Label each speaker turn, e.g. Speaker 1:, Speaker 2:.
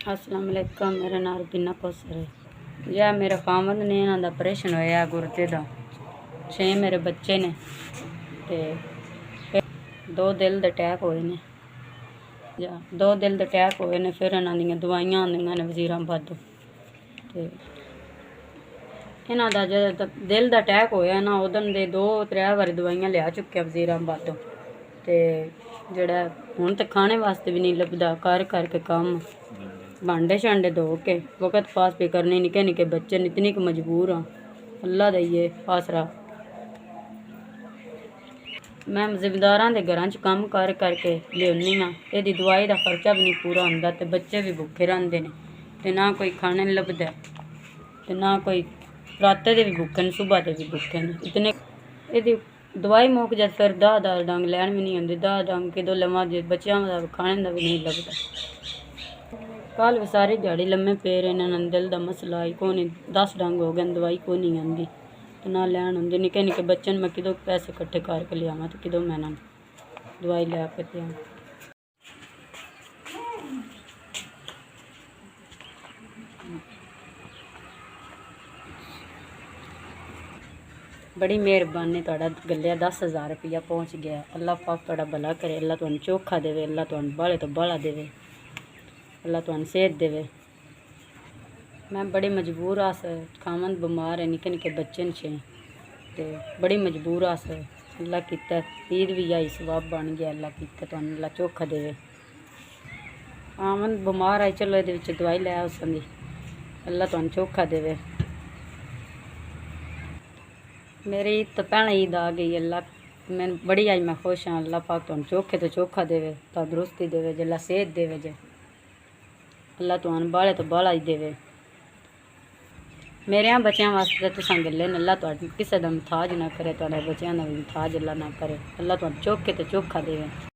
Speaker 1: अस्सलाम वालेकुम, मेरा नाम रुबीना कौसर है। यह मेरे खामद ने इन्हों का ऑपरेशन होया गुर्दे का। 6 मेरे बच्चे ने ते 2 दिल दे अटैक होए ने। 2 दिल दे अटैक होए ने। फिर इन्हों दी दवाइयां आंदियां ने वजीराबादों। ते इन्हों का जो दिल का अटैक होया ना उदन दे 2-3 बारी दवाइयां लिया चुके वजीराबादों। ते जेड़ा हुण ते खाने वास्ते भी नहीं लभदा। कर करके कम भांडे शांडे धो के वक्त पास भी करने। निके निके बच्चे इतनी क मजबूर हाँ। अल्लाह दईए आसरा। मैं जिमीदारां दे घरां च कम कर करके लियानी हाँ। एदी दवाई का खर्चा भी नहीं पूरा हुंदा ते बच्चे भी भुखे रहिंदे ने ते ना कोई खाने लभदा ते ना कोई राते दे भी भुखे ने, सुबह दे भी भुखे ने। इतने एदी दवाई मुक जाए फिर 10 डंग लैन भी नहीं आंदे। 10 डंग किदों लवां जे बच्चों का खाने का भी नहीं लगता। कल भी सारी दिहाड़ी लम्मे पे रहे। इन्होंने दिल का मसला आई को नहीं। 10 डंग हो गए दवाई को नहीं आती तो ना लैन आती। निके निके बच्चों मैं किदों पैसे कट्ठे करके लियावां तो किदों मैं इन्होंने दवाई लै के पियावां। बड़ी मेहरबानी तुहाडा गल्लिया 10,000 रुपया पहुँच गया। अल्लाह पाक तुहाडा भला करे। अल्लाह तुहानू चोखा देवे। अल्लाह तुहानू बाले तो बाला देवे। अल्लाह तुहानू सेहत देवे। मैं बड़ी मजबूर आस। खामन बीमार है, निके निके बच्चे न 6 ते बड़ी मजबूर आस। अल्लाह कीता ईद भी आई, सवाब बन गया। अल्लाह कीता तुहानू अल्लाह चोखा देवे। खामन बीमार आई, चलो ये दवाई लै उसकी। अल्लाह तुहानू चोखा देवे। मेरी ईद तो भैन ईद आ गई। अल्लाह मैं बड़ी आज मैं खुश हाँ। अल्लाह पाक तुहानू चोखे तो चोखा देवे, तंदुरुस्ती देवे, जे अल्लाह सेहत देवे जे अल्लाह तुहानू बाले तो बाला ही देवे। मेरे बच्चों वास्ते तुसां गल्ले न। अल्लाह तुहानू किसी का मुथाज ना करे, तुहाडे बच्चों का भी मुथाज अल्लाह ना करे। अल्लाह तुहानू चोखे तो चोखा देवे।